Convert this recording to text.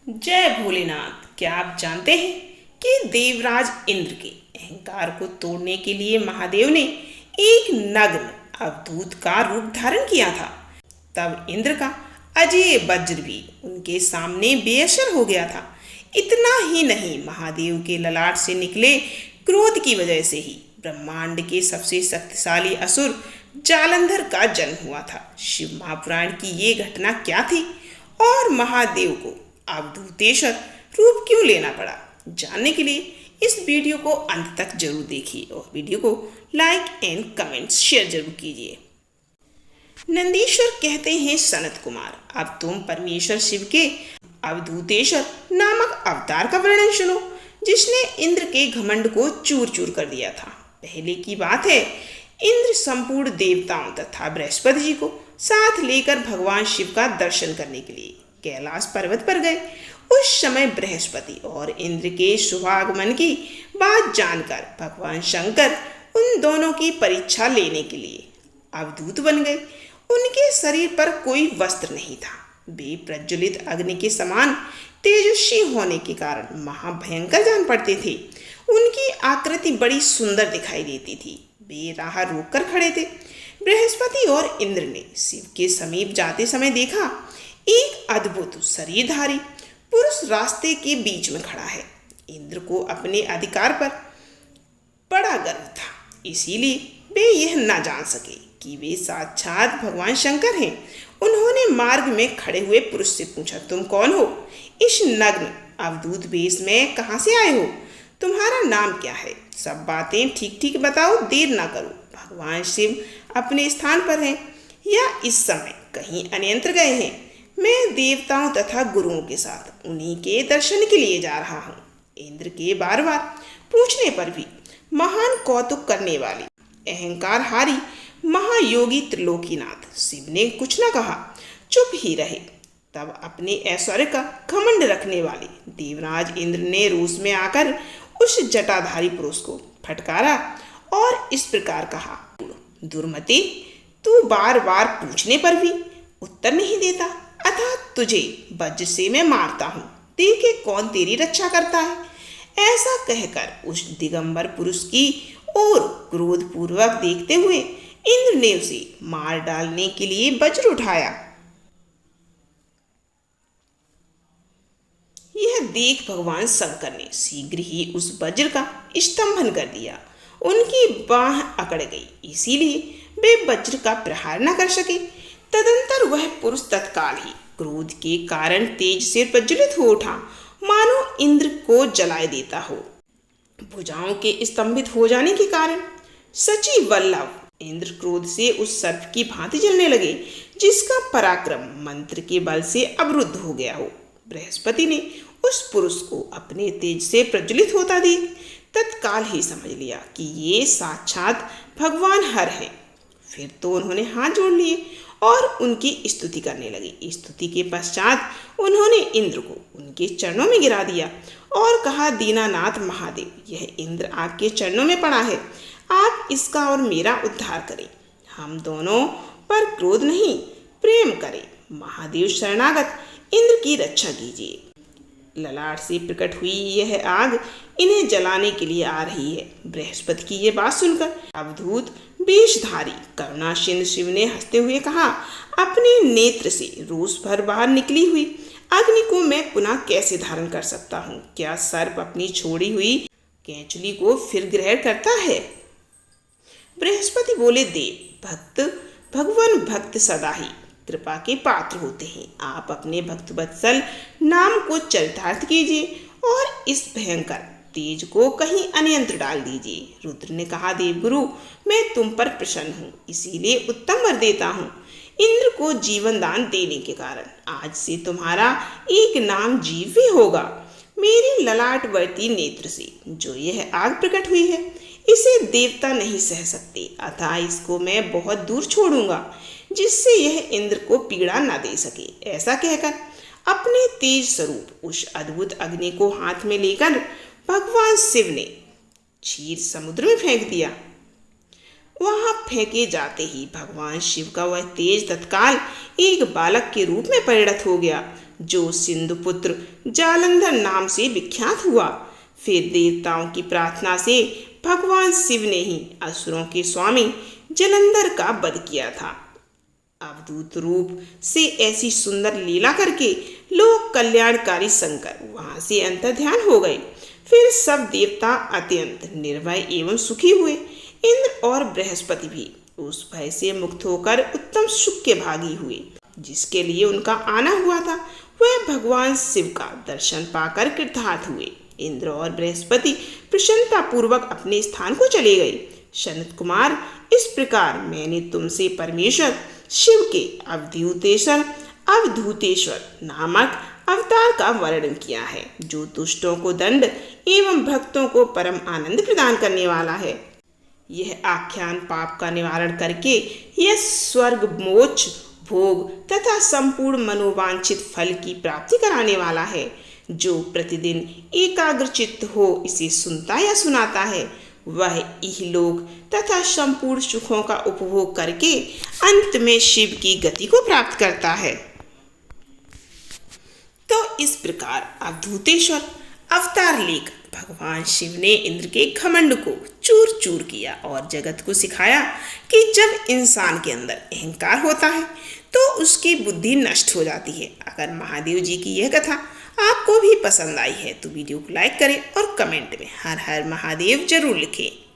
जय भोलेनाथ। क्या आप जानते हैं कि देवराज इंद्र के अहंकार को तोड़ने के लिए महादेव ने एक नग्न अवधूत का रूप धारण किया था। तब इंद्र का अजय वज्र भी उनके सामने बेअसर हो गया था। इतना ही नहीं, महादेव के ललाट से निकले क्रोध की वजह से ही ब्रह्मांड के सबसे शक्तिशाली असुर जालंधर का जन्म हुआ था। शिव महापुराण की ये घटना क्या थी और महादेव को अवधूतेश्वर रूप क्यों लेना पड़ा, जानने के लिए इस वीडियो को अंत तक जरूर देखिए और वीडियो को लाइक एंड कमेंट्स शेयर जरूर कीजिए। नंदीश्वर कहते हैं सनत कुमार, अब तुम परमेश्वर शिव के अवधूतेश्वर नामक अवतार का वर्णन सुनो, जिसने इंद्र के घमंड को चूर चूर कर दिया था। पहले की बात है, इंद्र संपूर्ण देवताओं तथा बृहस्पति जी को साथ लेकर भगवान शिव का दर्शन करने के लिए कैलाश पर्वत पर गए। उस समय बृहस्पति और इंद्र के शुभागमन की बात जानकर भगवान शंकर उन दोनों की परीक्षा लेने के लिए अवधूत बन गए। उनके शरीर पर कोई वस्त्र नहीं था। वे प्रज्वलित अग्नि के समान तेजस्वी होने के कारण महाभयंकर जान पड़ते थे। उनकी आकृति बड़ी सुंदर दिखाई देती थी। वे राह रोक कर खड़े थे। बृहस्पति और इंद्र ने शिव के समीप जाते समय देखा, एक अद्भुत शरीरधारी पुरुष रास्ते के बीच में खड़ा है। इंद्र को अपने अधिकार पर बड़ा गर्व था, इसीलिए वे यह न जान सके कि वे साक्षात भगवान शंकर हैं। उन्होंने मार्ग में खड़े हुए पुरुष से पूछा, तुम कौन हो? इस नग्न अवधूत वेश में कहाँ से आए हो? तुम्हारा नाम क्या है? सब बातें ठीक ठीक बताओ, देर ना करो। भगवान शिव अपने स्थान पर हैं या इस समय कहीं अन्यत्र गए हैं? मैं देवताओं तथा गुरुओं के साथ उन्हीं के दर्शन के लिए जा रहा हूँ। इंद्र के बार बार पूछने पर भी महान कौतुक करने वाली अहंकारहारी महायोगी त्रिलोकीनाथ शिव ने कुछ न कहा, चुप ही रहे। तब अपने ऐश्वर्य का घमंड रखने वाले देवराज इंद्र ने रोष में आकर उस जटाधारी पुरुष को फटकारा और इस प्रकार कहा, दुर्मति, तू बार बार पूछने पर भी उत्तर नहीं देता, अतः तुझे वज्र से मैं मारता हूँ। देखे कौन तेरी रक्षा करता है। ऐसा कहकर उस दिगंबर पुरुष की ओर क्रोधपूर्वक देखते हुए इंद्र ने उसे मार डालने के लिए वज्र उठाया। यह देख भगवान शंकर ने शीघ्र ही उस वज्र का स्तंभन कर दिया। उनकी बाह अकड़ गई, इसीलिए वे वज्र का प्रहार न कर सके। तदंतर वह पुरुष तत्काल ही क्रोध के कारण तेज से प्रज्वलित हो उठा, मानो इंद्र को जलाए देता हो। भुजाओं के स्तंभित हो जाने के कारण सची वल्लभ इंद्र क्रोध से उस सर्प की भांति जलने लगे, जिसका पराक्रम मंत्र के बल से अवरुद्ध हो गया हो। बृहस्पति ने उस पुरुष को अपने तेज से प्रज्वलित होता देख तत्काल ही समझ लिया कि ये साक्षात भगवान हर है। फिर तो उन्होंने हाथ जोड़ लिए और उनकी स्तुति करने लगे। स्तुति के पश्चात उन्होंने इंद्र को उनके चरणों में गिरा दिया और कहा, दीनानाथ महादेव, यह इंद्र आपके चरणों में पड़ा है, आप इसका और मेरा उद्धार करें। हम दोनों पर क्रोध नहीं, प्रेम करें। महादेव शरणागत इंद्र की रक्षा कीजिए। ललाट से प्रकट हुई यह आग इन्हें जलाने के लिए आ रही है। बृहस्पति की यह बात सुनकर अवधूत वेशधारी करुणासिंधु शिव ने हंसते हुए कहा, अपने नेत्र से रोष भर बाहर निकली हुई अग्नि को मैं पुनः कैसे धारण कर सकता हूँ? क्या सर्प अपनी छोड़ी हुई केंचुली को फिर ग्रहण करता है? बृहस्पति बोले, देव भक्त भगवान भक्त सदा ही कृपा के पात्र होते हैं। आप अपने भक्त वत्सल नाम को चरितार्थ कीजिए और इस भयंकर तेज को कहीं अन्यंत्र डाल दीजिए। रुद्र ने कहा, देवगुरु, मैं तुम पर प्रसन्न हूँ, इसीलिए उत्तम वर देता हूँ। इंद्र को जीवन दान देने के कारण आज से तुम्हारा एक नाम जीव भी होगा। मेरी ललाटवर्ती नेत्र से जो यह आग प्रकट हुई है, इसे देवता नहीं सह सकते, अतः इसको मैं बहुत दूर छोड़ूंगा, जिससे यह इंद्र को पीड़ा न दे सके। ऐसा कहकर अपने तेज स्वरूप उस अद्भुत अग्नि को हाथ में लेकर भगवान शिव ने क्षीर समुद्र में फेंक दिया। वहां फेंके जाते ही भगवान शिव का वह तेज तत्काल एक बालक के रूप में परिणत हो गया, जो सिंधुपुत्र जालंधर नाम से विख्यात हुआ। फिर देवताओं की प्रार्थना से भगवान शिव ने ही असुरों के स्वामी जलंधर का वध किया था। अवधूत रूप से ऐसी सुंदर लीला करके लोक कल्याणकारी शंकर वहां से अंतर्ध्यान हो गए। फिर सब देवता अत्यंत निर्भय एवं सुखी हुए। इंद्र और बृहस्पति भी उस भय से मुक्त होकर उत्तम सुख के भागी हुए। जिसके लिए उनका आना हुआ था वह भगवान शिव का दर्शन पाकर कृतार्थ हुए। इंद्र और बृहस्पति प्रसन्नता पूर्वक अपने स्थान को चले गए। सनत कुमार, इस प्रकार मैंने तुमसे परमेश्वर शिव के अवधूतेश्वर नामक अवतार का वर्णन किया है, जो दुष्टों को दंड एवं भक्तों को परम आनंद प्रदान करने वाला है। यह आख्यान पाप का निवारण करके यह स्वर्ग मोक्ष भोग तथा संपूर्ण मनोवांछित फल की प्राप्ति कराने वाला है। जो प्रतिदिन एकाग्रचित्त हो इसे सुनता या सुनाता है वह इहलोक तथा संपूर्ण सुखों का उपभोग करके अंत में शिव की गति को प्राप्त करता है। तो इस प्रकार अवधूतेश्वर अवतार लेकर भगवान शिव ने इंद्र के घमंड को चूर चूर किया और जगत को सिखाया कि जब इंसान के अंदर अहंकार होता है तो उसकी बुद्धि नष्ट हो जाती है। अगर महादेव जी की यह कथा आपको भी पसंद आई है तो वीडियो को लाइक करें और कमेंट में हर हर महादेव जरूर लिखें।